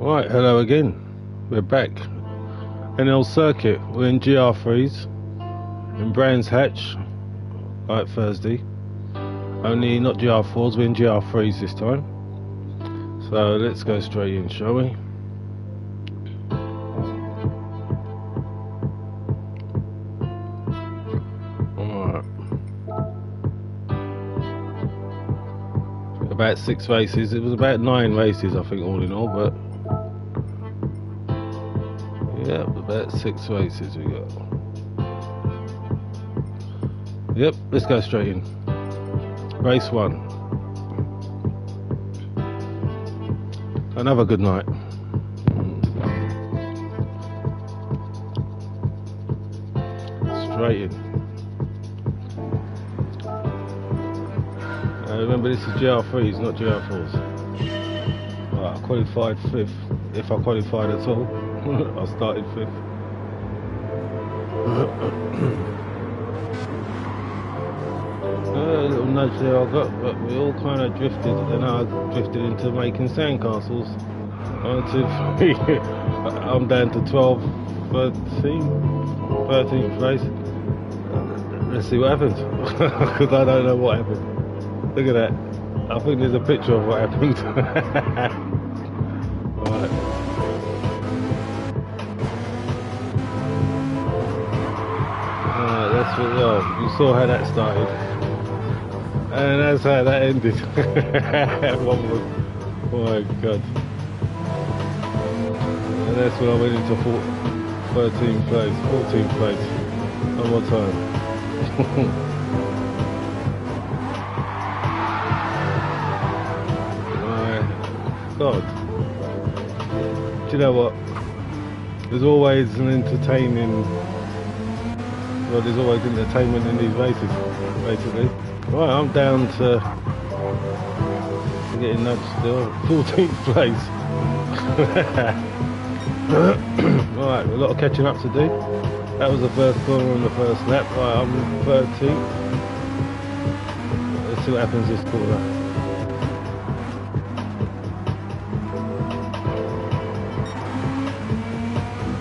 Right, hello again. We're back. N-L-Circuit. We're in GR3s in Brands Hatch, like Thursday. Only not GR4s, we're in GR3s this time. So let's go straight in, shall we? Alright. About 6 races. It was about 9 races, I think, all in all, but yeah, about 6 races we got. Yep, let's go straight in. Race 1. Another good night. Straight in. Remember, this is GR3s, not GR4s. Right, I qualified 5th, if I qualified at all. I started 5th. A little nudge there I got, but we all kind of drifted, and I drifted into making sandcastles. 1, 2, 3. I'm down to 12, 13th place. Let's see what happens, because I don't know what happened. Look at that. I think there's a picture of what happened. Right. That's what, oh, you saw how that started. And that's how that ended. Oh my god. And that's when I went into 13th place, 14th place. One more time. God. Do you know what? There's always an entertainment in these races, basically. Right, I'm down to getting nudged still. 14th place. Right, a lot of catching up to do. That was the first corner on the first lap. Right, I'm 13th. Let's see what happens this corner.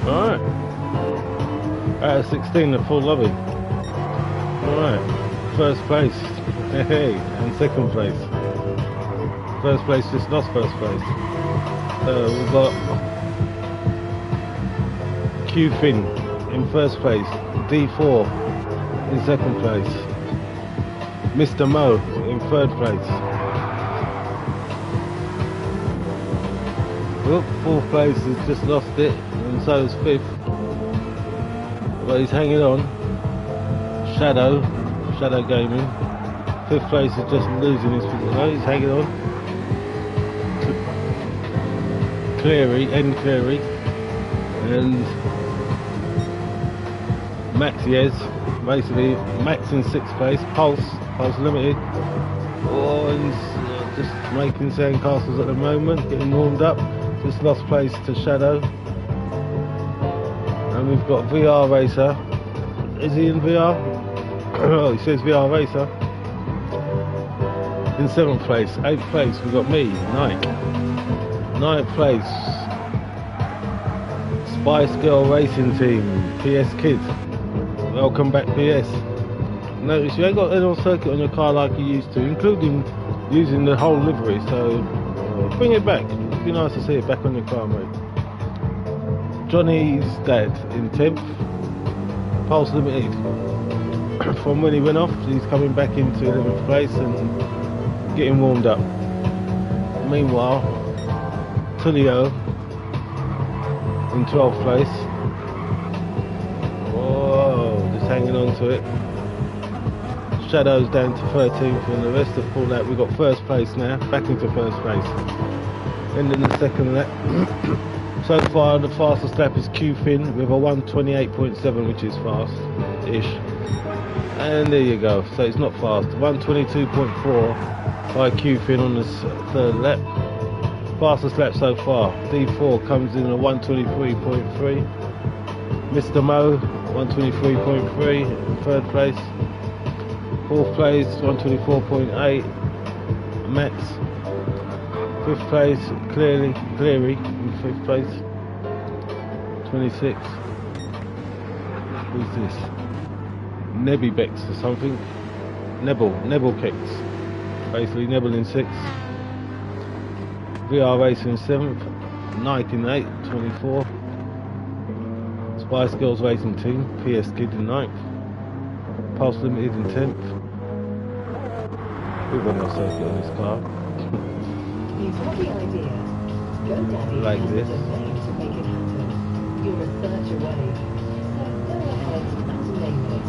Alright, out of 16, the full lobby. Alright, first place, hey, and second place. First place just lost first place. We've got Q-Fin in first place, D4 in second place, Mr. Mo in third place. Well, fourth place has just lost it, and so is 5th, but he's hanging on. Shadow Gaming, 5th place is just losing his position. No, he's hanging on. N-Cleary, and Max Yes, basically Max in 6th place. Pulse Limited. Oh, he's just making sandcastles at the moment, getting warmed up. Just lost place to Shadow. And we've got VR Racer. Is he in VR? Oh, he says VR Racer. In 7th place. 8th place we've got me, Nike. 9th place, Spice Girl Racing Team, PS Kid. Welcome back, PS. Notice you ain't got n-lcircuit on your car like you used to, including using the whole livery, so bring it back. It'd be nice to see it back on your car, mate. Johnny's dad in 10th. Pulse Limited. From when he went off, he's coming back into 11th place and getting warmed up. Meanwhile, Tulio in 12th place. Whoa, just hanging on to it. Shadow's down to 13th, and the rest have pulled out. We've got first place now, back into first place. Ending the second lap. So far, the fastest lap is Q-Fin with a 1:28.7, which is fast-ish. And there you go. So it's not fast. 1:22.4 by Q-Fin on the third lap. Fastest lap so far. D4 comes in at 1:23.3. Mr. Mo 1:23.3 in third place. Fourth place 1:24.8. Max 5th place, Cleary in 5th place. 26. Who's this? Nebibex or something. Nebel Kicks. Basically Nebel in 6th. VR Racer in 7th. Nike in 8th, 24. Spice Girls Racing Team, PS Kid in 9th. Pulse Limited in 10th. We've got no circuit on this car. You've got the idea. GoDaddy Like has this. the domain to make it happen. You're a search away. So go ahead and name it.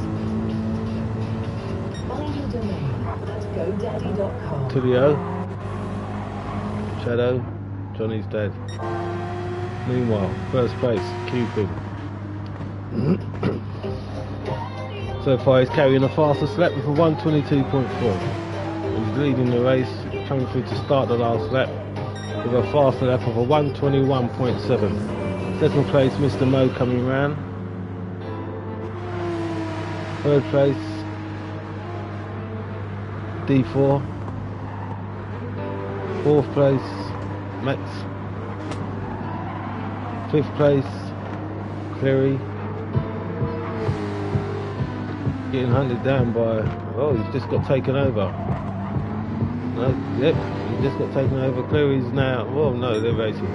Find your domain at GoDaddy.com. Tulio. Shadow. Johnny's dead. Meanwhile, 1st place, Cupid. So far he's carrying a fastest lap with a 122.4. He's leading the race, coming through to start the last lap with a faster lap of a 121.7. 2nd place, Mr. Mo coming round. 3rd place, D4. 4th place, Max. 5th place, Cleary. Getting hunted down by, oh, he's just got taken over. No, yep, he just got taken over. Cleary's now, well, no, they're racing.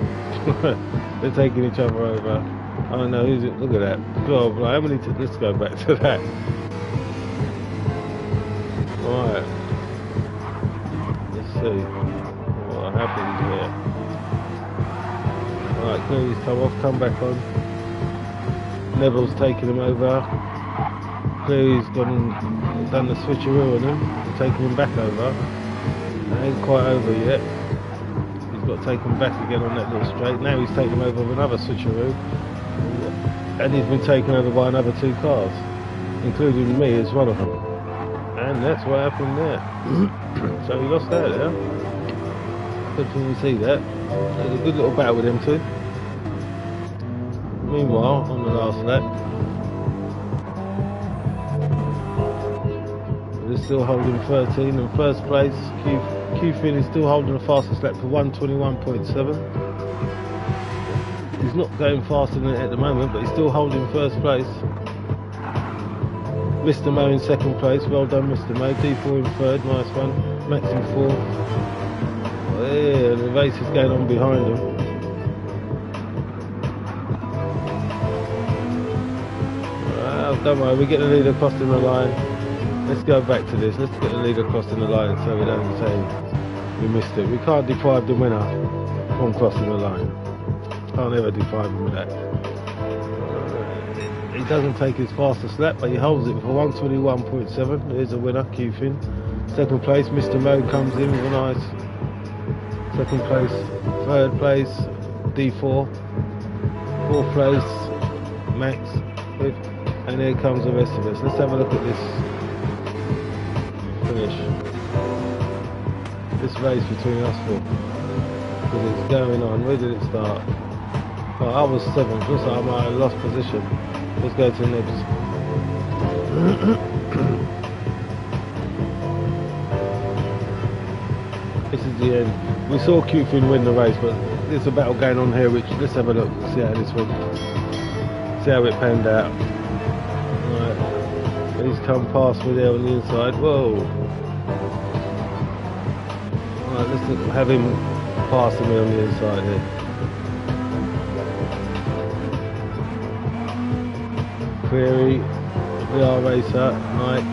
They're taking each other over. I don't know who's it, look at that. God, how many, let's go back to that. Alright, let's see what happens here. Alright, Cleary's come off, come back on. Neville's taking him over. Cleary's done the switcheroo on him, taking him back over. It ain't quite over yet. He's got to take him back again on that little straight. Now he's taken him over with another switcheroo. And he's been taken over by another 2 cars, including me as one of them. And that's what happened there. So he lost out there. Good thing we see that. It was a good little battle with them 2. Meanwhile, on the last lap, they're still holding 13 in 1st place. Q-Fin is still holding the fastest lap for 121.7. He's not going faster than it at the moment, but he's still holding 1st place. Mr. Mo in 2nd place, well done Mr. Mo. D4 in 3rd, nice one. Max in 4th. Oh, yeah, the race is going on behind him. Don't worry, we get the leader crossing the line. Let's go back to this. Let's get the leader crossing the line so we don't say we missed it. We can't deprive the winner from crossing the line. Can't ever deprive him of that. He doesn't take his fastest lap, but he holds it for 121.7. There's a winner, Q-Fin. 2nd place, Mr. Mo comes in with a nice 2nd place. 3rd place, D4. 4th place, Max. 5th. And here comes the rest of us. Let's have a look at this finish. This race between us 4. Because it's going on. Where did it start? Oh, I was 7th. Looks like I might have lost position. Let's go to Nibs. This is the end. We saw Q-Fin win the race, but there's a battle going on here, which, let's have a look, see how this went. See how it panned out. Right. He's come past me there on the inside. Whoa. Right, let's have him passing me on the inside here. Cleary, VR Racer, Nike,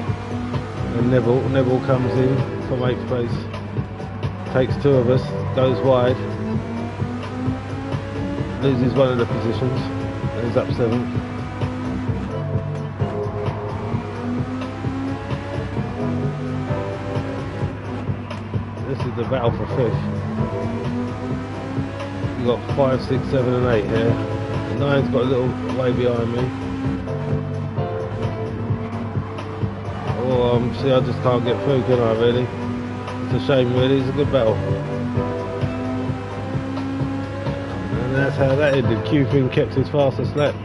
and Neville comes in from 8th place. Takes 2 of us, goes wide, loses one of the positions, and he's up 7th. This is the battle for 5th. We've got 5, 6, 7 and 8 here. 9's got a little way behind me. Oh, see, I just can't get through, can I, really? It's a shame, really. It's a good battle. And that's how that ended. Q-Fin kept his fastest lap.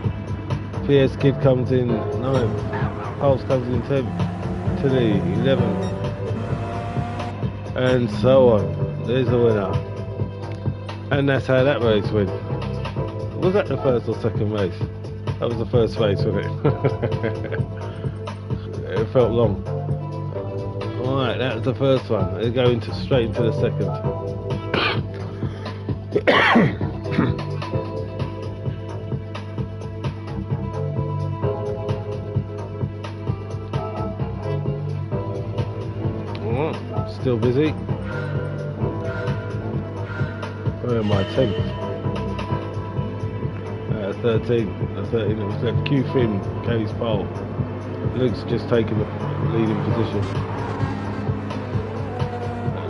PS Kid comes in 9th. Pulse comes in 10th. Tilly 11th. And so on. There's the winner. And that's how that race went. Was that the first or second race? That was the first race, wasn't it? It felt long. Alright, that was the first one. They're going straight into the second. Alright, still busy. Where am I? 10th. 13. It was that Q Fin, Case pole. Luke's just taking the leading position.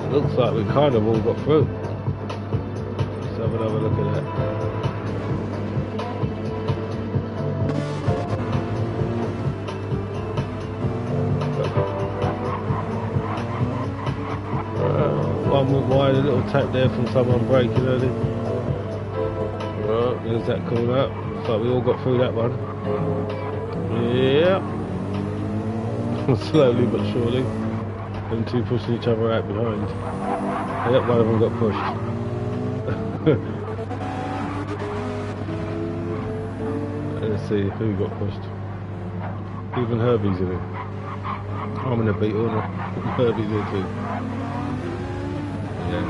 It looks like we kind of all got through. Let's have another look at that. One went wide, a little tap there from someone braking early. Right, there's that corner. Looks like we all got through that one. Yeah. Slowly but surely. Them two pushing each other out behind. Yep, one of them got pushed. Let's see who got pushed. Even Herbie's in it. I'm in a beat, aren't I? Herbie's there too. Yeah,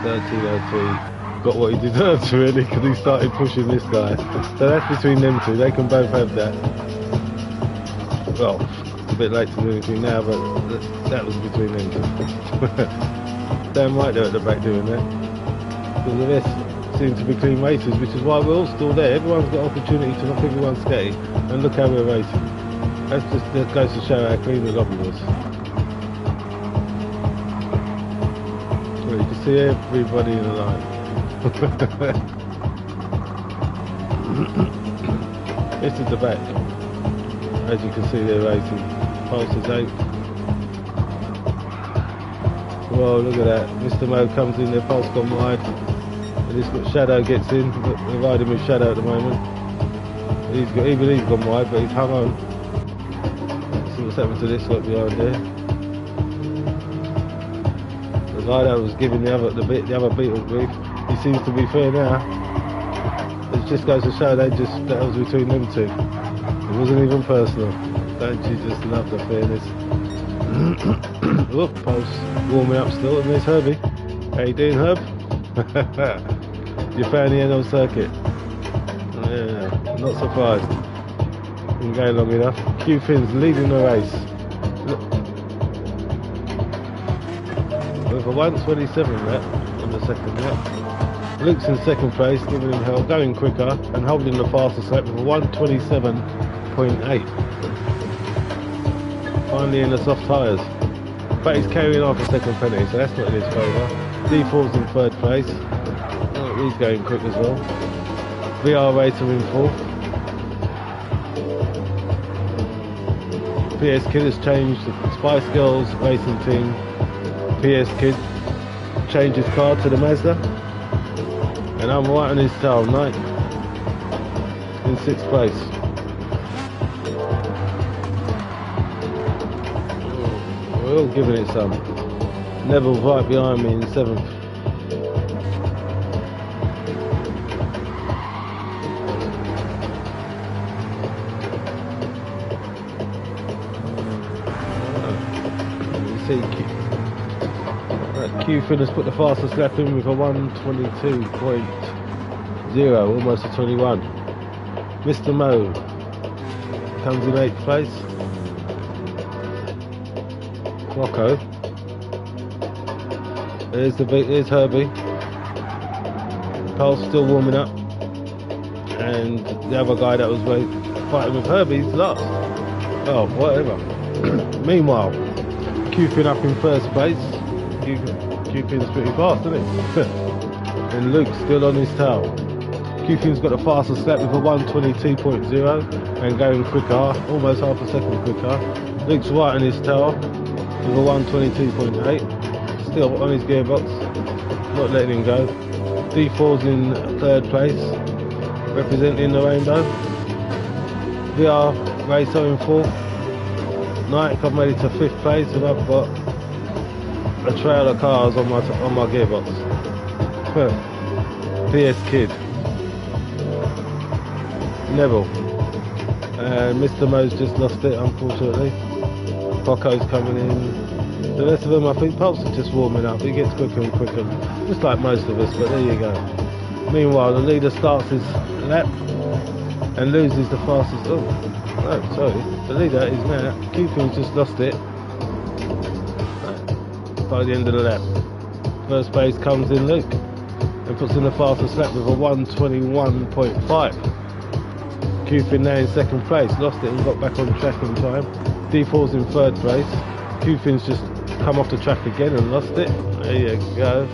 that 1302 got what he deserved really, because he started pushing this guy. So that's between them two. They can both have that. Well, a bit late to do anything now, but that was between them two. Damn right they're at the back doing that. Because the rest seem to be clean races, which is why we're all still there. Everyone's got opportunity to knock everyone's skate, and look how we're racing. That goes to show how clean the lobby was. Well, you can see everybody in the line. This is the back. As you can see, they're racing. Pulse is 8th. Whoa, look at that. Mr. Mo comes in there, Pulse gone wide. And this Shadow gets in. They're riding with Shadow at the moment. Even he's gone wide, but he's hung on. Let's see what's happened to this lot behind there. The guy that was giving the other Beetle grief, he seems to be fair now. It just goes to show that was between them two. It wasn't even personal. Don't you just love the fairness? Look, Pulse warming up still, and there's Herbie. How you doing, Herb? You found the n-lcircuit? Yeah, not surprised. Been going long enough. Q Fin's leading the race. With a 1:27 lap on the second lap. Luke's in second place, giving him hell, going quicker and holding the fastest lap with a 1:27.8. Finally in the soft tyres. But he's carrying off a second penalty, so that's not in his favour. D4's in third place. Oh, he's going quick as well. VR Racer in fourth. PS Kid has changed the Spice Girls racing team. PS Kid changed his car to the Mazda. And I'm right on his tail, 9th. In 6th place. We're all giving it some. Neville's right behind me in 7th. You see Q Fin has put the fastest lap in with a 1:22.0, almost a 21. Mr. Mo comes in 8th place. Rocco. There's Herbie. Pulse still warming up. And the other guy that was fighting with Herbie's last. Oh, whatever. Meanwhile, Q-Fin up in first place. Q-Fin's pretty fast, isn't it? And Luke's still on his tail. Q-Fin's got the fastest lap with a 1:22.0 and going quicker, almost half a second quicker. Luke's right on his tail with a 1:22.8, still on his gearbox, not letting him go. D4's in third place, representing the rainbow. VR Racer in fourth. Nike, I've made it to 5th place, and I've got a trail of cars on my gearbox. PS Kid, Neville, and Mr. Mo's just lost it, unfortunately. Poco's coming in. The rest of them, I think Pulse is just warming up. He gets quicker and quicker, just like most of us, but there you go. Meanwhile, the leader starts his lap and loses the fastest. Oh, no, sorry. The leader is now. Cupid's just lost it by the end of the lap. First base comes in Luke and puts in the fastest lap with a 1:21.5. Cupid now in second place, lost it and got back on track in time. D4's in third place. Cupid's just come off the track again and lost it. There you go.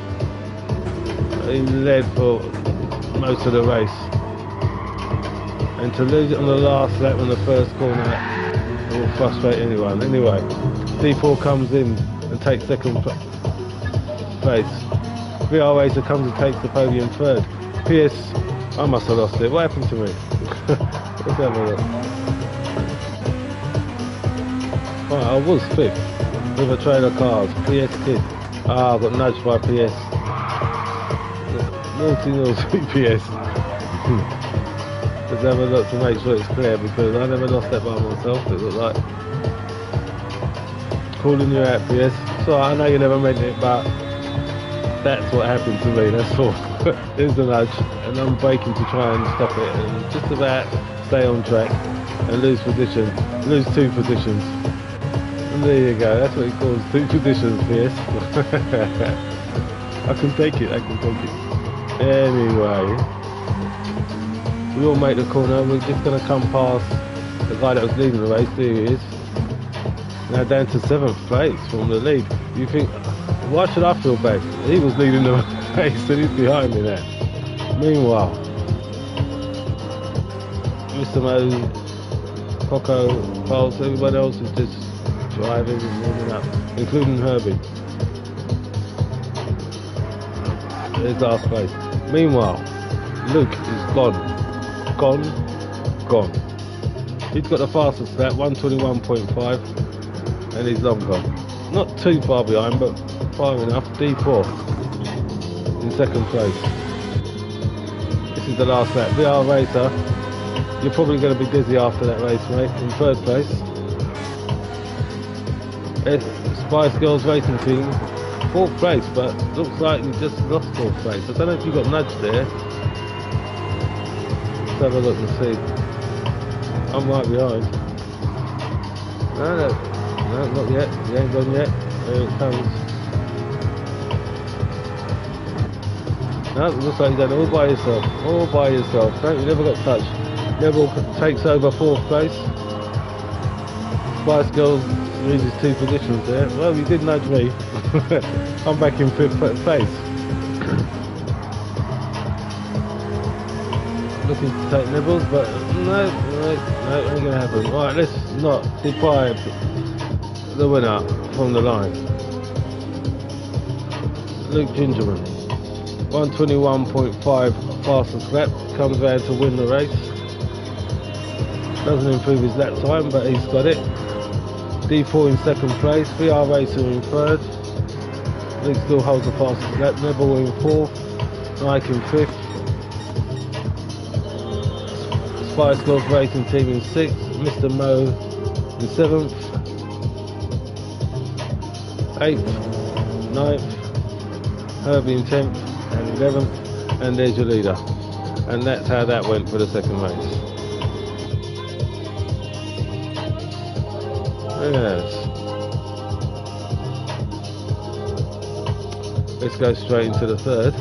He led for most of the race. And to lose it on the last lap on the first corner, it will frustrate anyone. Anyway, D4 comes in and takes second place. VR Racer comes and takes the podium third. PS, I must have lost it. What happened to me? Let's have a look. Right, I was fifth with a trailer cars. PS Kid. Ah, I got nudged by PS. Naughty PS. Let's have a look to make sure it's clear, because I never lost that by myself. It looked like calling you out, PS. So I know you never meant it, but that's what happened to me. That's all. Here's the nudge, and I'm braking to try and stop it, and just about stay on track and lose two positions. And there you go. That's what he calls two positions, PS. I can take it. Anyway, we all make the corner. We're just going to come past the guy that was leading the race. There he is. Now down to 7th place from the lead. You think, why should I feel bad? He was leading the race and he's behind me now. Meanwhile, Mr. Mo, Poco, Pulse, everybody else is just driving and warming up, including Herbie. There's last place. Meanwhile, Luke is gone. He's got the fastest lap, 1:21.5, and he's long gone. Not too far behind, but far enough. D4 in second place. This is the last lap. VR Racer, you're probably going to be dizzy after that race, mate. In third place. Spice Girls Racing Team, 4th place, but looks like you just lost 4th place. I don't know if you got nudged there. Let's have a look and see. I'm right behind. No, not yet. You ain't gone yet. There it comes. No, it looks like you've done it all by yourself. No, you never got touched. Neville takes over 4th place. Spice Girls loses 2 positions there. Well, you did nudge me. I'm back in 5th place. Looking to take nibbles, but no, ain't gonna happen. Alright, let's not deprive the winner from the line. Luke Gingerman, 1:21.5 fastest lap, comes round to win the race. Doesn't improve his lap time, but he's got it. D4 in second place, VR Racer in third. Luke still holds the fastest lap. Neville in 4th, Nike in 5th. Spice Girls Racing Team in 6th, Mr. Mo in 7th, 8th, 9th, Herbie in 10th and 11th, and there's your leader. And that's how that went for the second race. Yes. Let's go straight into the third.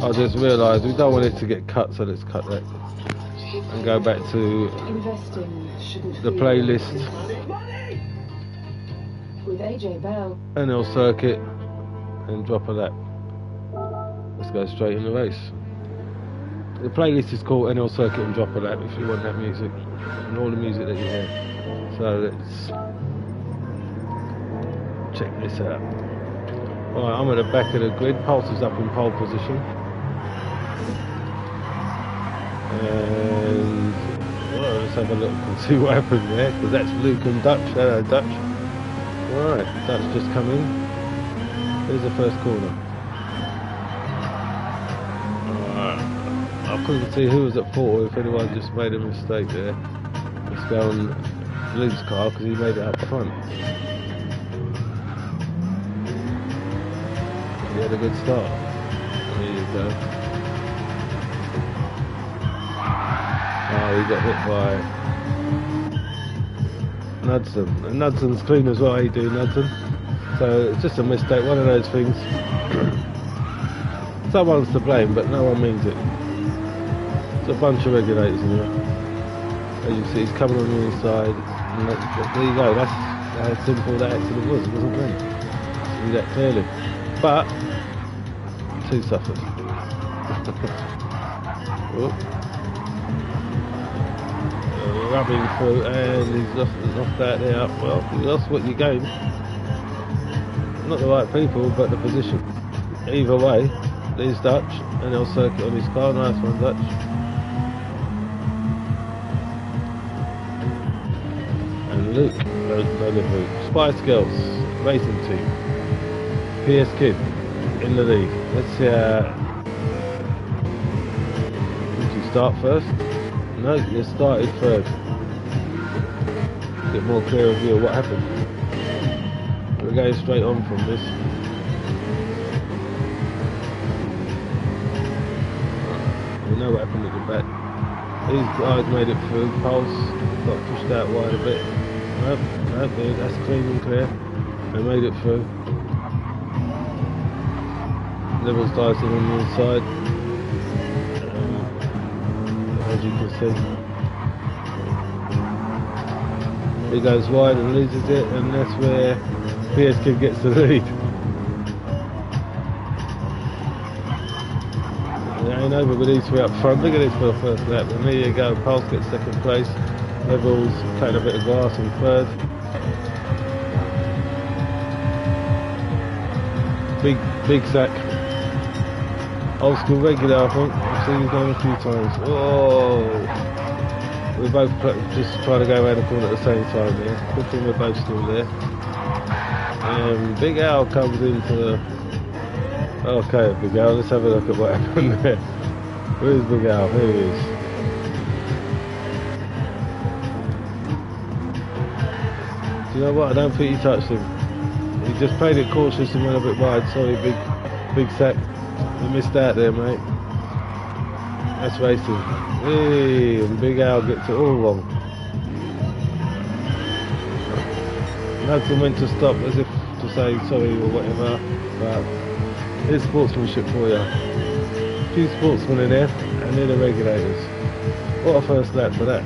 I just realised we don't want it to get cut, so let's cut that and go back to the playlist with AJ Bell, n-lcircuit, and drop a lap. Let's go straight in the race. The playlist is called n-lcircuit and drop a lap if you want that music and all the music that you hear. So let's check this out. Alright, I'm at the back of the grid. Pulse is up in pole position. And well, let's Let's have a look and see what happened there, because that's Luke and Dutch. Hello, Dutch. Right, Dutch just come in. Here's the first corner. Right. I couldn't see who was at fault or if anyone just made a mistake there. Let's go on Luke's car because he made it up front. He had a good start. There you go. Oh, he got hit by Knudsen. And Knudsen's clean as well. How you do, Knudsen? So it's just a mistake, one of those things. Someone's to blame, but no one means it. It's a bunch of regulators in here. As you see, he's coming on the inside. And there you go, that's how simple that accident was. It wasn't meant. See that clearly. But, two suffered. Rubbing through, and he's lost that there. Well, you lost what you gained. Not the right people, but the position. Either way, there's Dutch, and n-lcircuit on his car. Nice one, Dutch. And Luke, no, Spice Girls racing team. PS Kid in the league. Let's see did you start first? No, you started third. Get more clear view of what happened. We're going straight on from this. We know what happened at the back. These guys made it through. Pulse got pushed out wide a bit. Nope, that's clean and clear. They made it through. Levels Dyson on the inside. As you can see. He goes wide and loses it, and that's where PS Kid gets the lead. It ain't over with these three up front. Look at this for the first lap, and there you go. Pulse gets second place. Levels playing a bit of grass in third. Big sack. Old school regular, I think. I've seen him going a few times. Oh, we both just trying to go around the corner at the same time there. Good thing we're both still there. Big Al comes into the... Okay, Big Al, let's have a look at what happened there. Where's Big Al? Here he is. Do you know what? I don't think he touched him. He just played it cautious and went a bit wide. Sorry, big sack. You missed out there, mate. That's racing. Hey, and Big Al gets it all wrong. Knudsen went to stop as if to say sorry or whatever, but here's sportsmanship for you. A few sportsmen in there, and they're the regulators. What a first lap for that.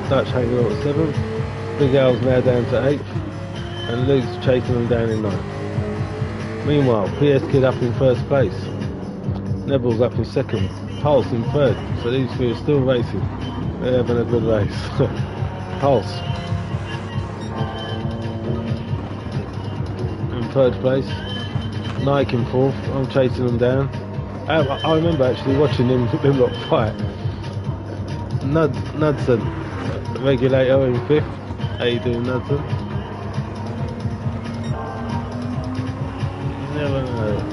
Dutch hanging on at 7th. Big Al's now down to 8th, and Luke's chasing them down in 9th. Meanwhile, PS Kid up in first place. Neville's up in second. Pulse in third. So these three are still racing. They're having a good race. Pulse in third place. Nike in fourth. I'm chasing them down. I remember actually watching them lot fight. Knudsen, regulator in fifth. How you doing, Knudsen? Never know.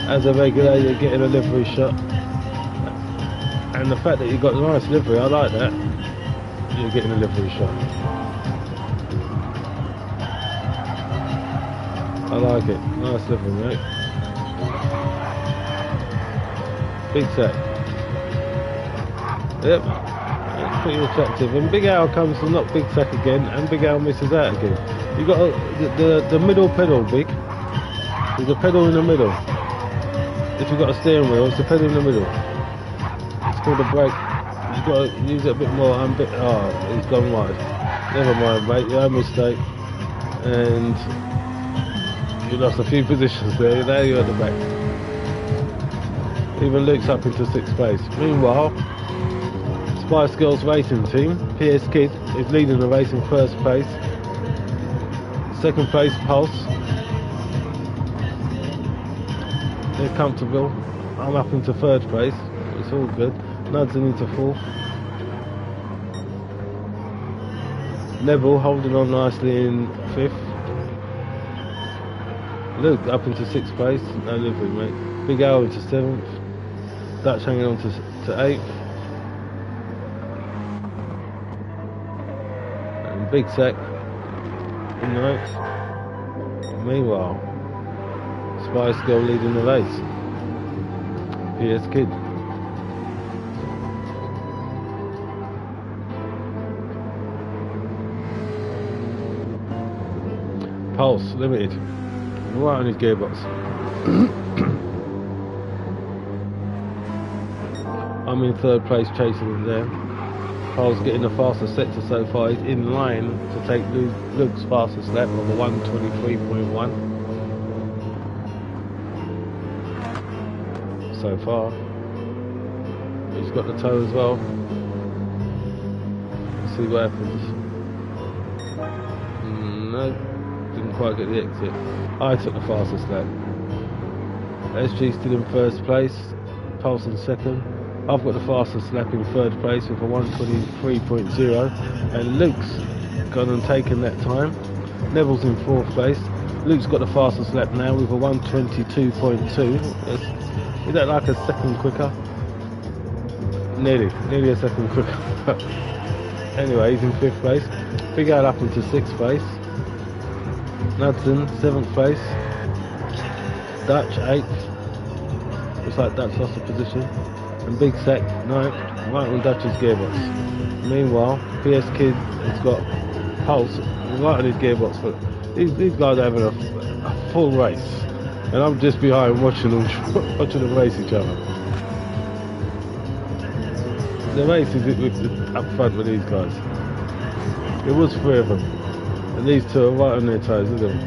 As a regulator, you're getting a livery shot, and the fact that you've got a nice livery, I like that. You're getting a livery shot. I like it. Nice livery, mate. Big sack. Yep. It's pretty attractive. And Big Al comes to knock Big sack again, and Big Al misses out again. You've got the middle pedal, Big. There's a pedal in the middle. If you've got a steering wheel, it's the pedal in the middle. It's called a brake. You've got to use it a bit more. Oh, he's gone wide. Never mind, mate. Your own mistake. And you lost a few positions there. Now you're at the back. Even Luke's up into 6th place. Meanwhile, Spice Girls racing team, PS Kid, is leading the race in 1st place. 2nd place, Pulse. They're comfortable. I'm up into 3rd place. It's all good. Nudson into 4th. Neville holding on nicely in 5th. Luke up into 6th place, no livery mate. Big Al into 7th. Dutch hanging on to 8th. And Big Sack in 9th. Meanwhile, Spice Girl leading the race. PS Kid. Pulse Limited. Right on his gearbox. I'm in 3rd place chasing him there. Pulse getting the fastest sector so far. He's in line to take Luke's fastest lap of a 1:23.1 so far. He's got the toe as well. Let's see what happens. No. Didn't quite get the exit. I took the fastest lap. SG still in 1st place. Pulse in 2nd. I've got the fastest lap in 3rd place with a 1:23.0, and Luke's gone and taken that time. Neville's in 4th place. Luke's got the fastest lap now with a 1:22.2. Is that like a second quicker? Nearly a second quicker. Anyway, he's in 5th place. Big Al up into 6th place. Nudson, 7th place. Dutch, 8th. Looks like Dutch lost the position. And Big Sack, 9th, right on Dutch's gearbox. Meanwhile, PS Kid has got Pulse right on his gearbox. But these guys are having a full race. And I'm just behind watching them race each other. The race is up front with these guys. It was 3 of them. And these 2 are right on their toes, look at them.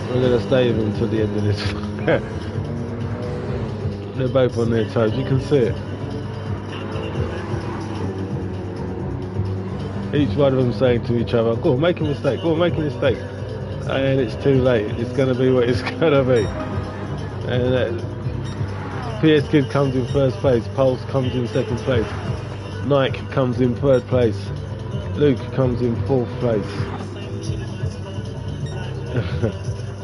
We're going to stay with them until the end of this. They're both on their toes, you can see it. Each one of them saying to each other, go on, make a mistake, go on, make a mistake. And it's too late, it's going to be what it's going to be. And PS Kid comes in 1st place, Pulse comes in 2nd place. Nike comes in 3rd place. Luke comes in 4th place.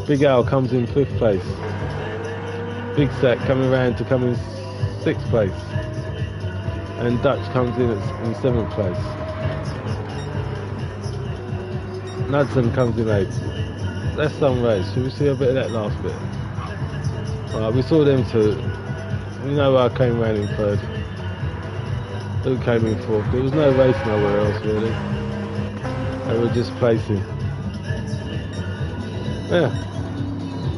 Big Al comes in 5th place. Big Sack coming around to come in 6th place. And Dutch comes in 7th place. Nudson comes in 8th. That's some race. Should we see a bit of that last bit? We saw them 2. We know I came around in 3rd. Luke came in 4th. There was no race nowhere else really. They were just placing. Yeah,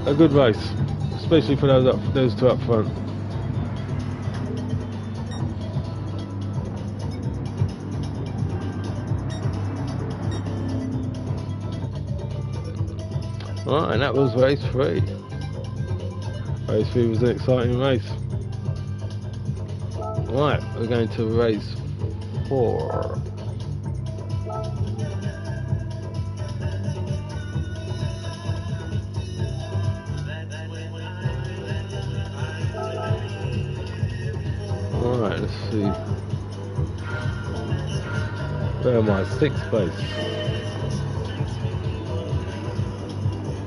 a good race, especially for those 2 up front. Right, and that was race 3. Race 3 was an exciting race. Right, we're going to race 4. Alright, let's see. Where am I? 6th place.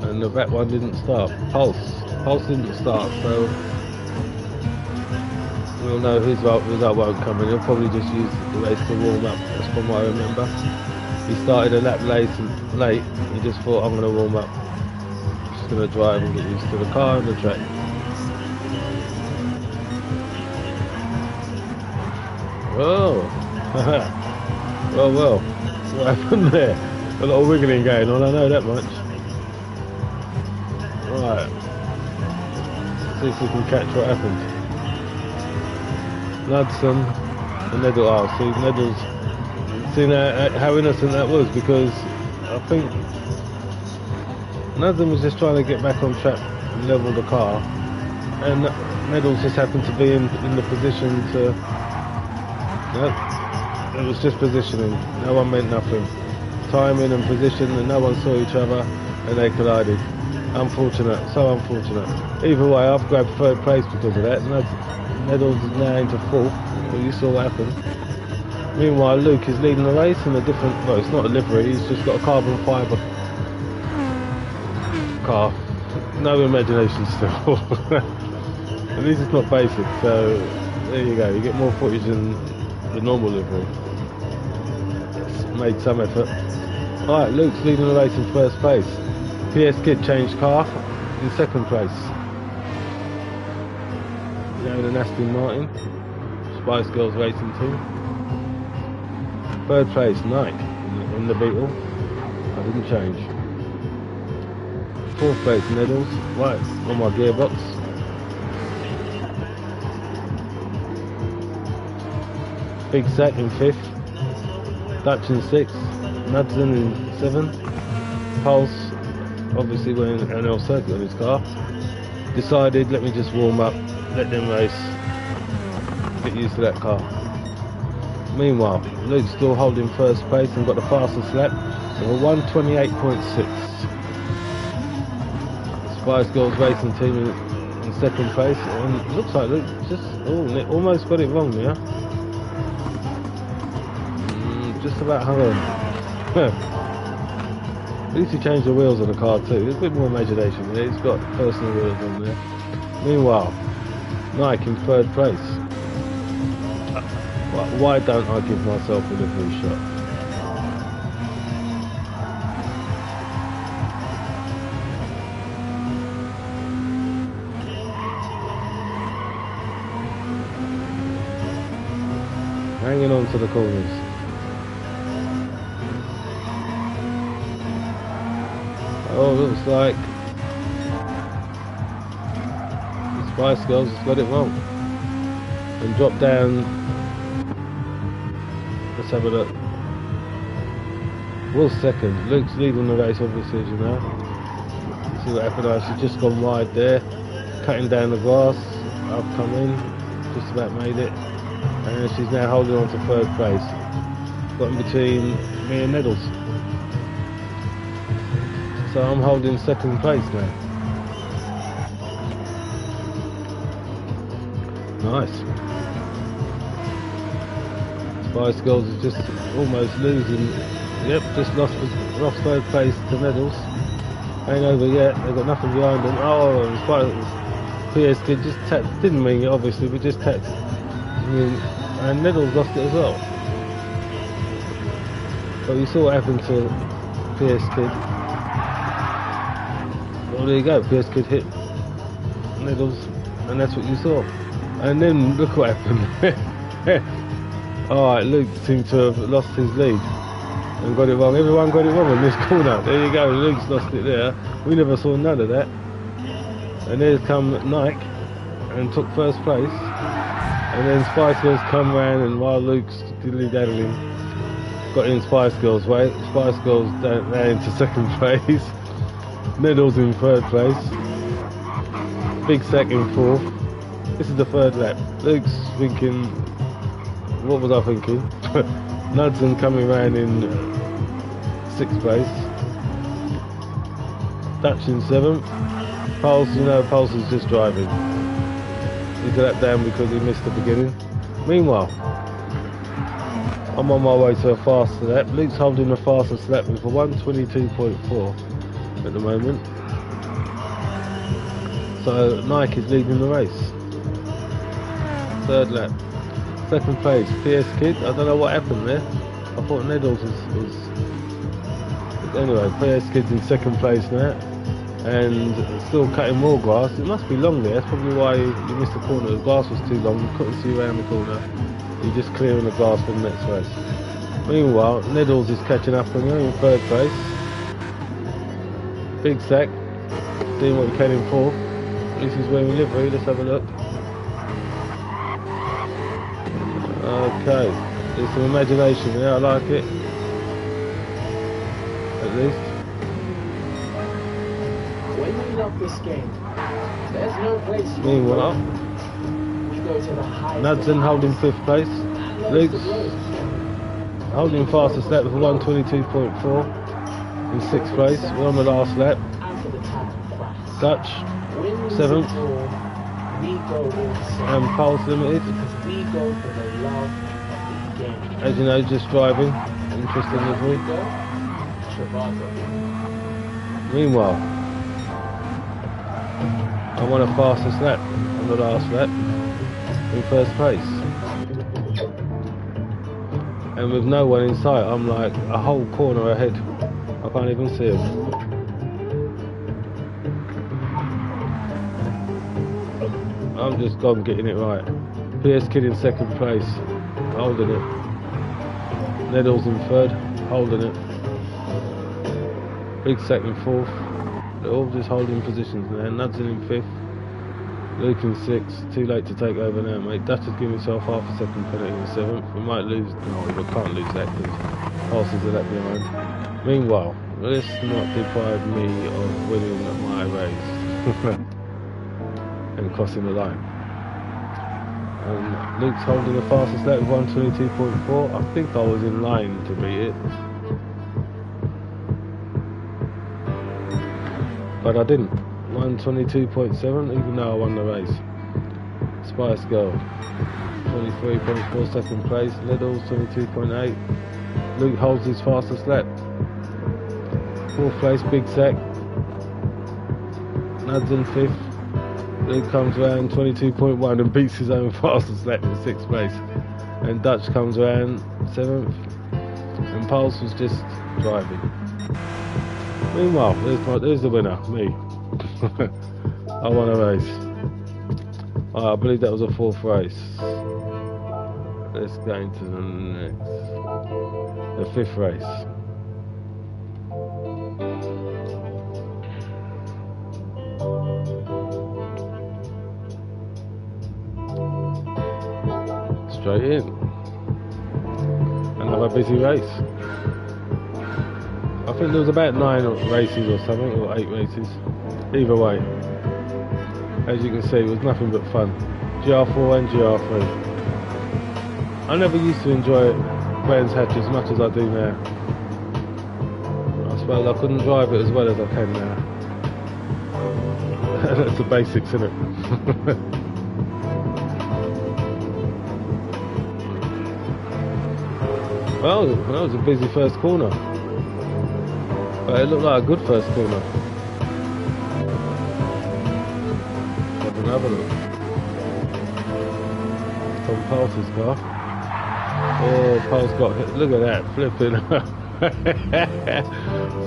And the back one didn't start. Pulse didn't start, so we'll know his result won't come in. He'll probably just use the race to warm up. That's from what I remember. He started a lap late. He just thought, I'm going to warm up. Just going to drive and get used to the car and the track. Oh, well. What happened there? A lot of wiggling going on. I know that much. Right. See if we can catch what happened. Nudson and Neddle. Oh, see, Neddle's seen how innocent that was, because I think Nudson was just trying to get back on track and level the car, and Neddles just happened to be in the position to. It was just positioning. No one meant nothing. Timing and position, and no one saw each other, and they collided. Unfortunate, so unfortunate. Either way, I've grabbed third place because of that. Nettles is now into fourth. Well, you saw what happened. Meanwhile, Luke is leading the race in a different, well, it's not a livery, he's just got a carbon fibre car. No imagination still. At least it's not basic, so there you go. You get more footage than the normal livery. It's made some effort. Alright, Luke's leading the race in first place. PS Kid changed car in second place. Now in an Aston Martin. Spice Girls racing team. Third place, Nike in the Beetle. I didn't change. Fourth place, Nettles. Right, on my gearbox. Big Sack in fifth. Dutch in sixth. Knudsen in seventh. Pulse, obviously wearing an n-lcircuit on his car. Decided, let me just warm up, let them race. Get used to that car. Meanwhile, Luke's still holding first place and got the fastest lap of a 1:28.6. Spice Girls racing team in second place, and it looks like Luke just almost got it wrong there. Just about hung on. At least he changed the wheels on the car too. There's a bit more imagination there. He's got personal wheels on there. Meanwhile, Nike in third place. Why don't I give myself a livery shot? Hanging on to the corners. Oh, looks like the Spice Girls has got it wrong and dropped down. Let's have a look. Will's second. Luke's leading the race, obviously, as you know. See what happened? She's just gone wide there, cutting down the grass. I've come in, just about made it, and she's now holding on to third place. Got in between me and Nettles. So I'm holding second place now. Nice. Spice Girls is just almost losing. Yep, just lost third place to Nettles. Ain't over yet. They've got nothing behind them. Oh, PS Kid just tapped. Didn't mean it, obviously, but just tapped. And Nettles lost it as well. But you saw what happened to PS Kid. Well, there you go. PS Kid hit Nettles, and that's what you saw. And then look what happened. Alright, Luke seemed to have lost his lead and got it wrong. Everyone got it wrong in this corner. There you go, Luke's lost it there. We never saw none of that. And there come Nike and took first place. And then Spice Girls come round, and while Luke's diddly-daddling, got in Spice Girls' way. Spice Girls down into second place. Nettles in third place. Big Sack in fourth. This is the third lap. Luke's thinking, what was I thinking? Knudsen coming round in sixth place. Dutch in seventh. Pulse, you know, Pulse is just driving. He got that down because he missed the beginning. Meanwhile, I'm on my way to a faster lap. Luke's holding the fastest lap with a 1:22.4 at the moment. So Nike is leading the race. Third lap. Second place, PS Kid. I don't know what happened there. I thought Nettles was... Anyway, PS Kid's in second place now. And still cutting more grass. It must be long there. That's probably why you missed the corner. The grass was too long. You couldn't see around the corner. You're just clearing the grass for the next race. Meanwhile, Nettles is catching up on you in third place. Big Sack doing what he can in fourth. At least he's wearing livery. Let's have a look. Okay, there's some imagination there, I like it. At least. When you love this game, there's no place you Meanwhile, go to the highest. Knudsen holding fifth place. Luke's holding fastest lap with a 1:22.4 in sixth place. We're on the last lap. And for the time, Dutch, Wins 7th, or draw, we go all seven. and Pulse Limited, Because we go for the love of the game. as you know, just driving, interesting as We well. go, Travato. Meanwhile, I won a fastest lap on the last lap in first place. And with no one in sight, I'm like a whole corner ahead. I can't even see him. I'm just gone getting it right. PS Kid in second place, holding it. Neddles in third, holding it. Big second, fourth. They're all just holding positions now. Nudson in fifth. Luke in sixth. Too late to take over now, mate. Dutch has given himself half a second penalty in seventh. We might lose. No, we can't lose that because Pulses are left behind. Meanwhile, this not deprive me of winning my race and crossing the line. Luke's holding the fastest lap with 1:22.4. I think I was in line to beat it, but I didn't. 1:22.7, even though I won the race. Spice Girl, 23.4 second place. Liddles 22.8. Luke holds his fastest lap. Fourth place, Big Sack. Nuds in fifth. Luke comes around 22.1 and beats his own fastest lap in sixth place. And Dutch comes around seventh. And Pulse was just driving. Meanwhile, there's the winner, me. I won a race. I believe that was a fourth race. Let's go into the next. The fifth race. Straight in. Another busy race. I think there was about 9 races or something, or 8 races. Either way, as you can see, it was nothing but fun. GR4 and GR3. I never used to enjoy Brands Hatch as much as I do now. I suppose I couldn't drive it as well as I can now. That's the basics, isn't it? Well, that was a busy first corner. But it looked like a good first corner. Have a look. Tom Pulse's car. Oh, Pulse got hit. Look at that, flipping.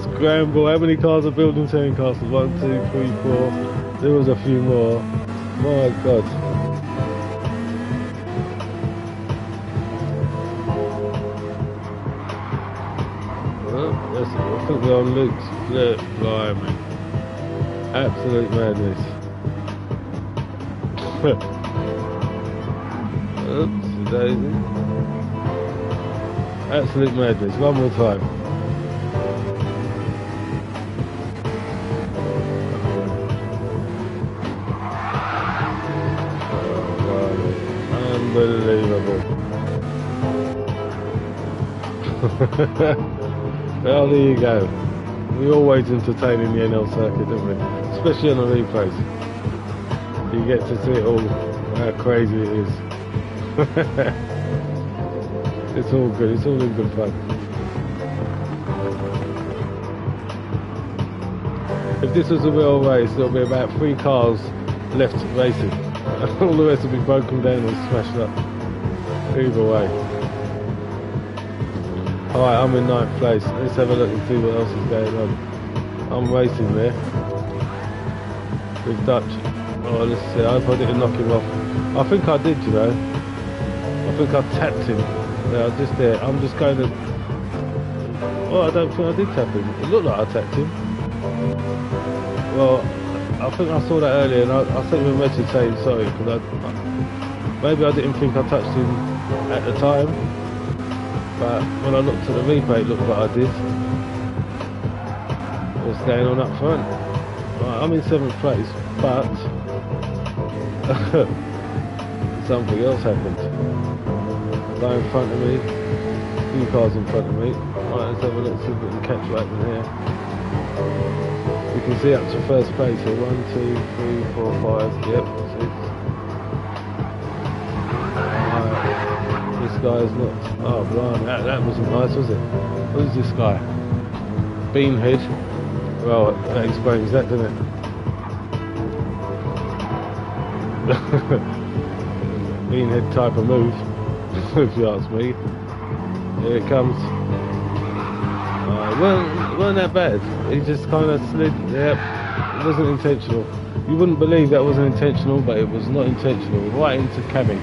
Scramble. How many cars are building Sandcastles? 1, 2, 3, 4. There was a few more. My God. Well, I think we're on Luke's flip. Blimey. Absolute madness. Oops, daisy. Absolute madness. One more time. Oh, unbelievable. Well, there you go. We always entertaining the n-lcircuit, don't we? Especially on the replays. You get to see it all, how crazy it is. It's all good, it's all in good fun. If this was a real race, there'll be about 3 cars left racing. All the rest will be broken down and smashed up. Either way. Alright, I'm in 9th place. Let's have a look and see what else is going on. I'm racing there with Dutch. Oh, let's see. I hope I didn't knock him off. I think I did, you know. I think I tapped him. Yeah, just there. I'm just going to... Oh, I don't think I did tap him. It looked like I tapped him. Well, I think I saw that earlier and I sent him a message saying sorry because maybe I didn't think I touched him at the time. But when I looked at the replay, it looked like I did. What's going on up front? Right, I'm in 7th place, but something else happened. Guy in front of me, 2 cars in front of me. Right, let's have a look, see if we can catch what happened here. We can see up to first place here. 1, 2, 3, 4, 5. Yep, 6. This guy's not. Oh, blimey, that wasn't nice, was it? Who's this guy? Beanhead. Well, that explains that, doesn't it? Beanhead type of move, if you ask me. Here it comes. Weren't that bad. He just kind of slid. Yep, it wasn't intentional. You wouldn't believe that wasn't intentional, but it was not intentional. Right into Cammy.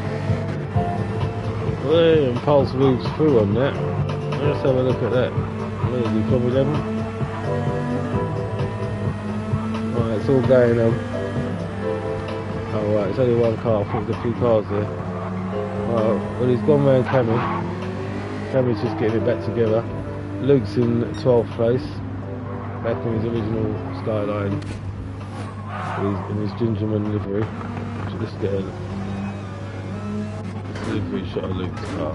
And Pulse moves through on that. Let's have a look at that. Where is he from 11? Right, it's all going on. Oh right, it's only one car. I think there's a few cars there. Well, he's gone round Cammy. Cammy's just getting it back together. Luke's in 12th place, back in his original skyline. He's in his gingerman livery. So let's get a livery shot of Luke's car.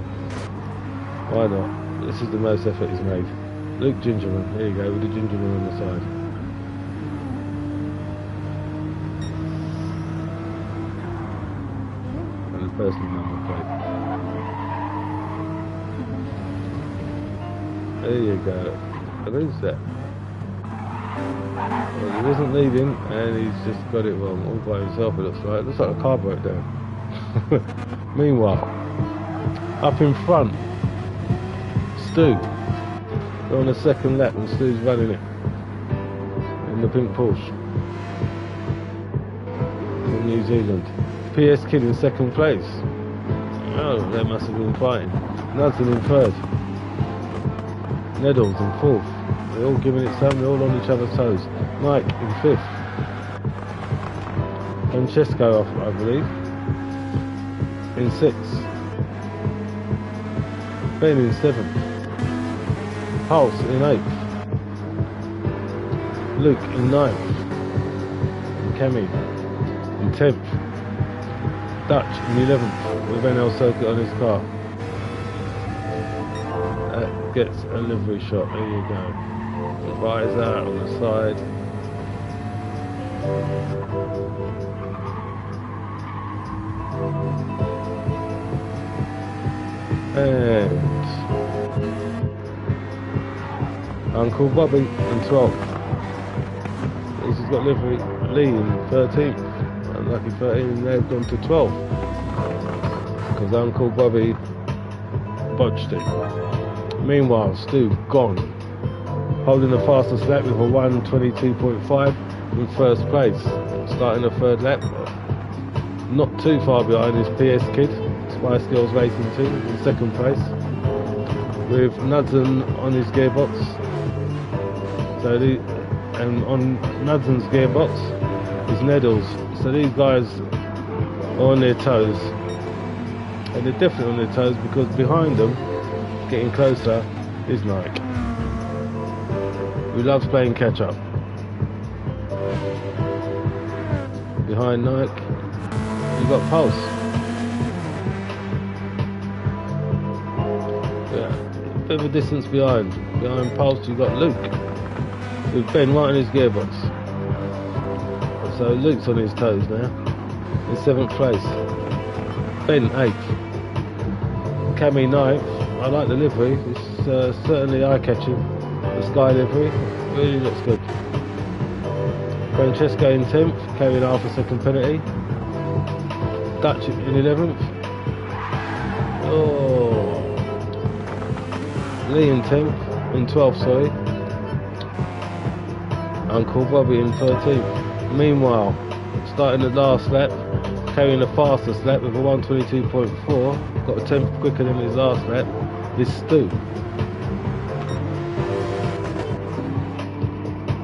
Why not? This is the most effort he's made. Luke Gingerman, there you go, with the gingerman on the side. And the personal number plate. There you go. And who's that? Well, he wasn't leading, and he's just got it wrong, all by himself it looks like. It looks like the car broke down. Meanwhile, up in front, Stu. They're on the second lap and Stu's running it. In the pink Porsche. From New Zealand. PS Kid in second place. Oh, they must have been fighting. Knudsen in third. Neddles in fourth. They're all giving it some, they're all on each other's toes. Mike in fifth. Francesco, I believe, in sixth. Ben in seventh. Pulse in eighth. Luke in ninth. And Cammy in 10th. Dutch in 11th with n-lcircuit on his car. That gets a livery shot, there you go. The visor on the side. And Uncle Bobby in 12th. He's got livery. Lee in 13th. Unlucky 13, they've gone to 12th. Because Uncle Bobby bodged it. Meanwhile, Stu gone. Holding the fastest lap with a 1:22.5 in first place. Starting the third lap. Not too far behind is PS Kid. Spice Girls Racing 2 in second place. With Knudsen on his gearbox. And on Knudsen's gearbox is Neddles. So these guys are on their toes. And they're definitely on their toes because behind them, getting closer, is Nike. Who loves playing catch up. Behind Nike, you've got Pulse. Yeah, a bit of a distance behind. Behind Pulse, you've got Luke. With Ben right on his gearbox. So Luke's on his toes now. In 7th place. Ben 8th. Cammy 9th. I like the livery. It's certainly eye-catching. The sky livery really looks good. Francesco in 10th, carrying half a second penalty. Dutch in 11th. Oh. Lee in 10th. In 12th, sorry. Uncle Bobby in 13th. Meanwhile, starting the last lap, carrying the fastest lap with a 1:22.4, got a 10th quicker than his last lap, is Stu.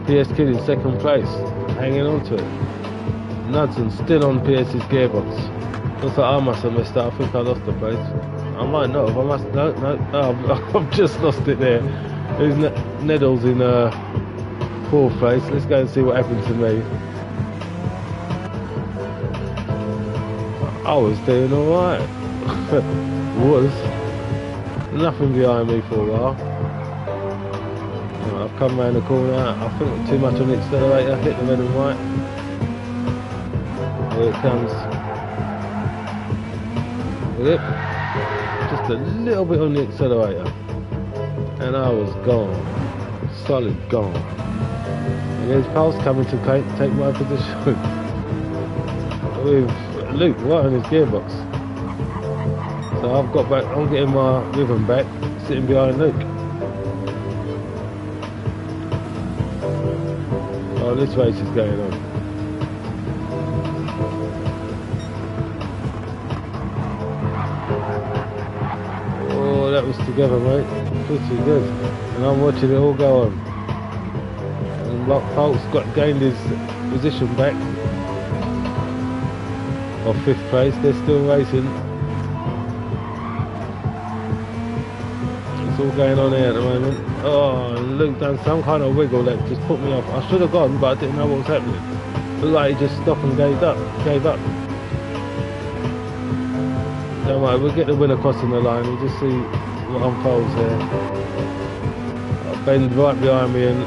PS Kid in second place, hanging on to it. Knudsen still on PS's gearbox. Looks like I must have messed up. I think I lost the place. I might not have. I must. No. I've just lost it there. There's Neddles in 4th place. Let's go and see what happened to me. I was doing alright. Was. Nothing behind me for a while. I've come round the corner, I think too much on the accelerator, hit the red and white. Here it comes. Yep. Just a little bit on the accelerator. And I was gone. Solid gone. And there's Pulse coming to take my position. With Luke right on his gearbox. So I've got back, I'm getting my rhythm back, sitting behind Luke. Oh, this race is going on. Oh, that was together, mate. Pretty good. And I'm watching it all go on. And Pulse gained his position back. Of 5th place, they're still racing. It's all going on here at the moment. Oh, Luke done some kind of wiggle that just put me off. I should have gone, but I didn't know what was happening. Looked like he just stopped and gave up. Don't worry, we'll get the winner crossing the line. We'll just see what unfolds here. Ben right behind me and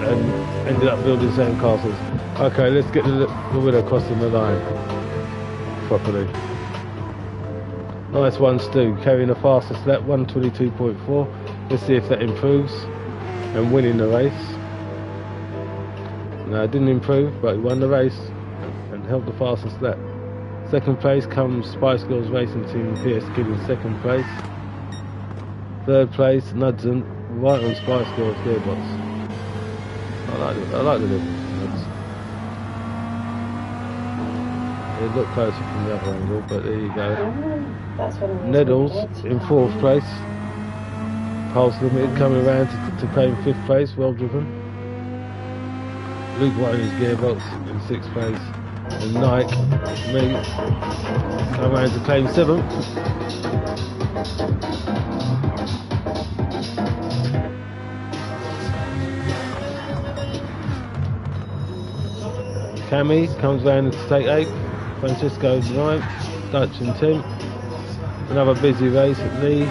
ended up building sandcastles. Okay, let's get the winner crossing the line properly. Nice one, Stu, carrying the fastest lap, 1:22.4. Let's see if that improves and winning the race. No, it didn't improve, but he won the race and held the fastest lap. 2nd place comes Spice Girls Racing Team, PS Kid in 2nd place. 3rd place, Knudsen, right on Spice Girls gearbox. I like the little Nuds. It looked closer from the other angle, but there you go. Neddles in 4th place. Pulse Limited coming around to claim 5th place, well driven. Luke White in his gearbox in 6th place. And Nike, me, come around to claim 7th. Cammy comes round to take 8th. Francisco 9th. Dutch and Tim. Another busy race at Lee.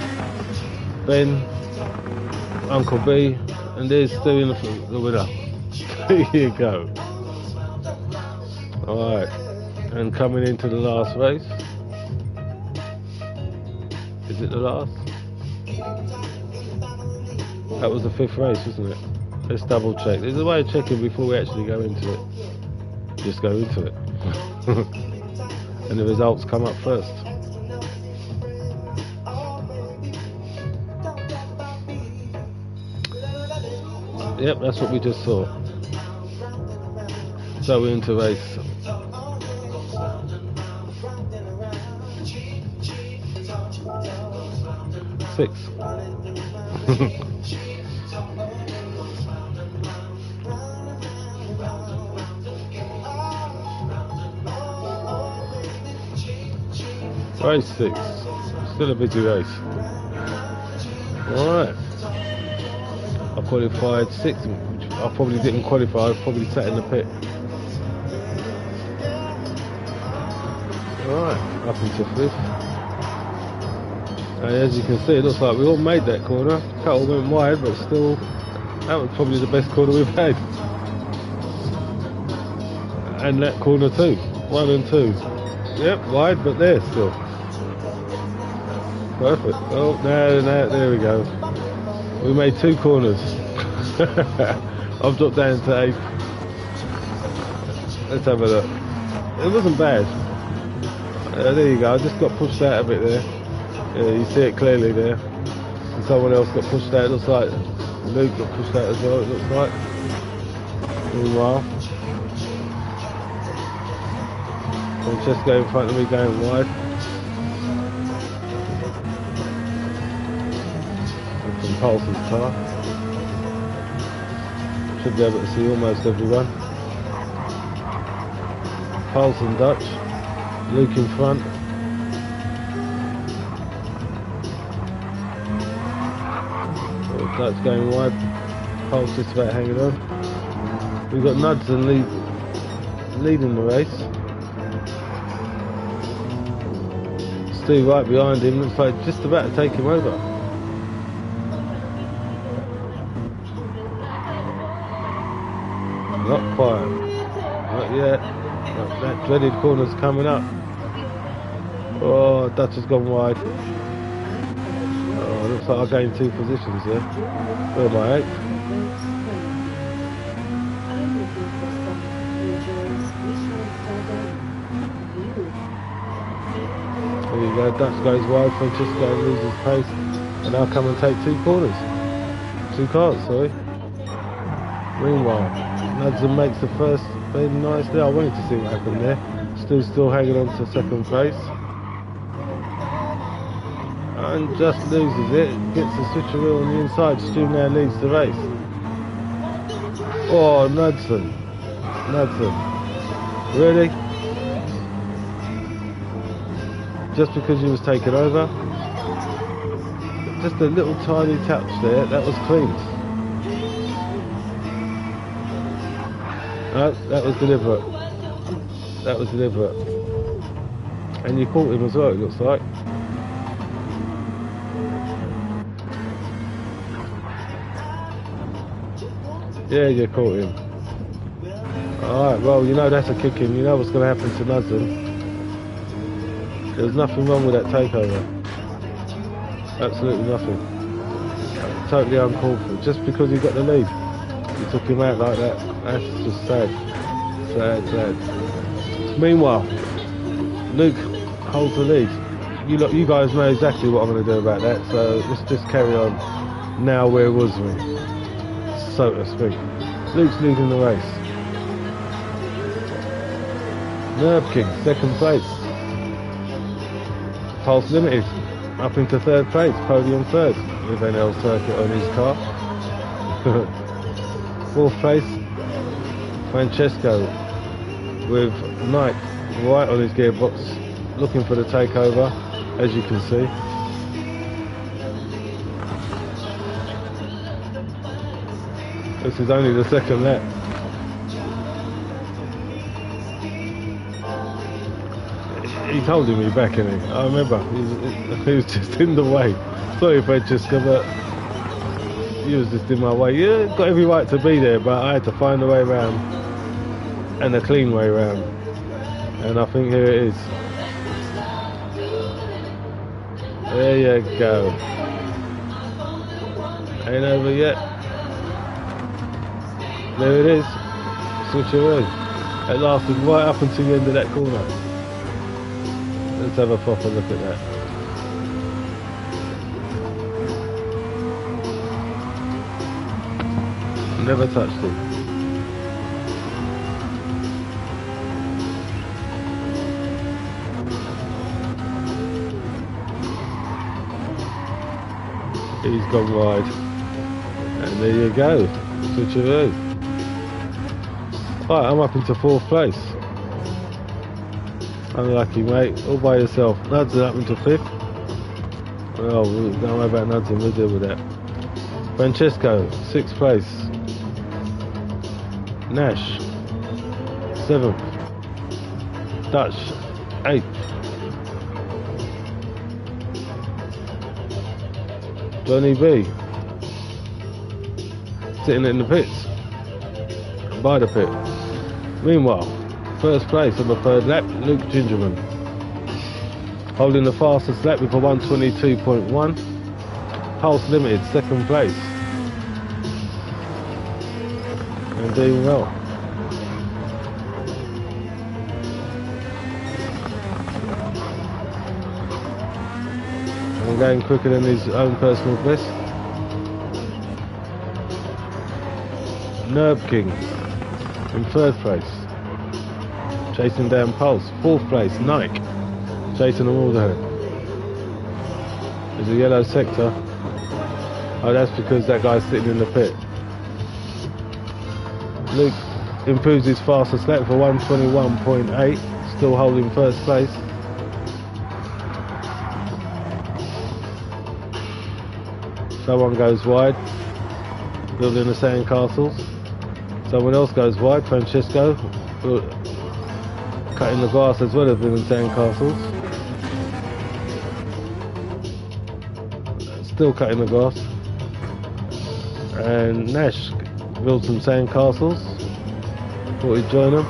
Ben, Uncle B, and there's Stu in the winner. There you go. Alright, and coming into the last race. Is it the last? That was the 5th race, wasn't it? Let's double check. There's a way of checking before we actually go into it. Just go into it. And the results come up first. Yep, that's what we just saw. So we're into race 6. Race 6. Still a busy race. Alright. I qualified 6th. I probably didn't qualify, I probably sat in the pit. Alright, up into 5th. And as you can see, it looks like we all made that corner. Cut went wide, but still, that was probably the best corner we've had. And that corner too, 1 and 2. Yep, wide, but there still. Perfect. Oh, no, there we go. We made 2 corners. I've dropped down to 8th. Let's have a look. It wasn't bad. There you go, I just got pushed out a bit there. Yeah, you see it clearly there. And someone else got pushed out, it looks like Luke got pushed out as well, it looks like. Meanwhile, Francesco in front of me going wide. And from Pulse's car. Should be able to see almost everyone. Pulse and Dutch. Luke in front. Dutch going wide. Pulse just about hanging on. We've got Knudsen leading the race. Stu right behind him, looks like just about to take him over. Not quite. Not yet. That dreaded corner's coming up. Oh, Dutch has gone wide. Oh, looks like I gained 2 positions there. Where am I, 8th? There you go, Dutch goes wide, Francesco loses pace, and I'll come and take 2 corners. 2 cars, sorry. Meanwhile, Knudsen makes the first very nicely. I wanted to see what happened there. Still hanging on to 2nd place. And just loses it. Gets the switcheroo on the inside. Stu now leads the race. Oh, Knudsen. Really? Just because he was taken over? Just a little tiny touch there. That was clean. No, that was deliberate. That was deliberate. And you caught him as well, it looks like. Yeah, you caught him. Alright, well, you know that's a kick in. You know what's going to happen to Knudsen. There's nothing wrong with that takeover. Absolutely nothing. Totally uncalled for. Just because he got the lead. You took him out like that. That's just sad. Sad. Meanwhile, Luke holds the lead. You guys know exactly what I'm going to do about that, so let's just carry on now where was we, so to speak. Luke's leading the race. Nerve King, 2nd place. Pulse Limited, up into 3rd place, podium 3rd, with n-lcircuit on his car. 4th place, Francesco, with Knight right on his gearbox, looking for the takeover, as you can see. This is only the 2nd lap. He told him he'd back, innit? I remember, he was just in the way. Sorry, Francesco, but he was just in my way. Yeah, got every right to be there, but I had to find a way around, and a clean way around. And I think here it is. There you go. Ain't over yet. There it is. Switcheroo. It lasted right up until the end of that corner. Let's have a proper look at that. Never touched him. He's gone wide. And there you go. Switcheroo. Right, I'm up into 4th place. Unlucky, mate. All by yourself. Knudsen up into 5th. Oh, don't worry about Knudsen. We'll deal with that. Francesco, 6th place. Nash, 7th. Dutch, 8th. Johnny B, sitting in the pits, by the pit. Meanwhile, 1st place on the 3rd lap, Luke Gingerman, holding the fastest lap with a 1:22.1. Pulse Limited, 2nd place, and doing well. And going quicker than his own personal best. Nerve King in 3rd place, chasing down Pulse. 4th place, Nike, chasing them all down. There's a yellow sector. Oh, that's because that guy's sitting in the pit. Luke improves his fastest lap for 1:21.8, still holding 1st place. Someone goes wide, building the sandcastles. Someone else goes wide, Francesco, cutting the grass as well as building sandcastles. Still cutting the grass. And Nash builds some sandcastles. Thought he'd join them.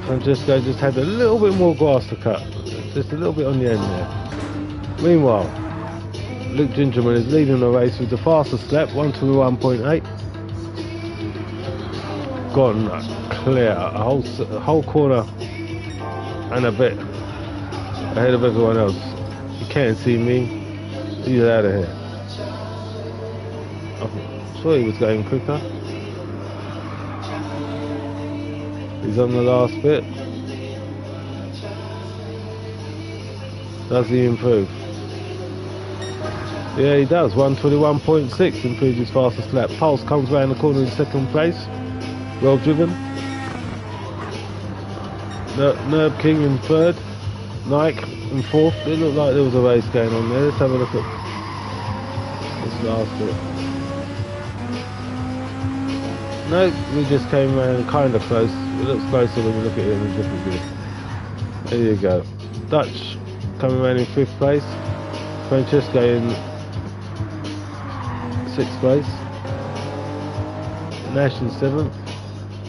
Francesco just had a little bit more grass to cut, just a little bit on the end there. Meanwhile, Luke Gingerman is leading the race with the fastest lap, 1:21.8. Gone clear, a whole corner and a bit ahead of everyone else. You can't see me, he's out of here. I thought he was going quicker. He's on the last bit. Does he improve? Yeah, he does. 1:21.6 improves his fastest lap. Pulse comes round the corner in second place. Well driven. Nerb King in third. Nike in fourth. It looked like there was a race going on there. Let's have a look at this last bit. No, we just came around kind of close. It looks closer when you look at it in a different view. There you go. Dutch coming around in 5th place. Francesco in 6th place. Nash in 7th.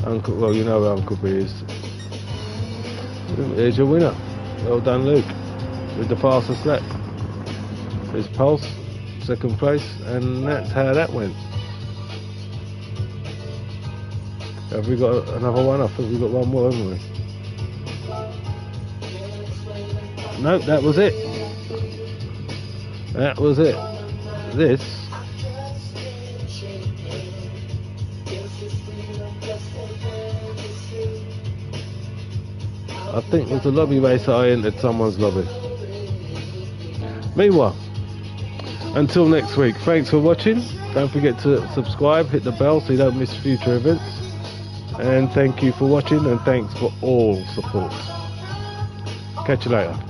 Uncle, well, you know where Uncle B is. There's your winner. Well done, Luke, with the fastest lap. There's Pulse, 2nd place, and that's how that went. Have we got another one? I think we've got one more, haven't we? No, that was it. That was it. This I think was a lobby race that I entered someone's lobby. Meanwhile, until next week, thanks for watching. Don't forget to subscribe, hit the bell so you don't miss future events. And thank you for watching, and thanks for all support. Catch you later.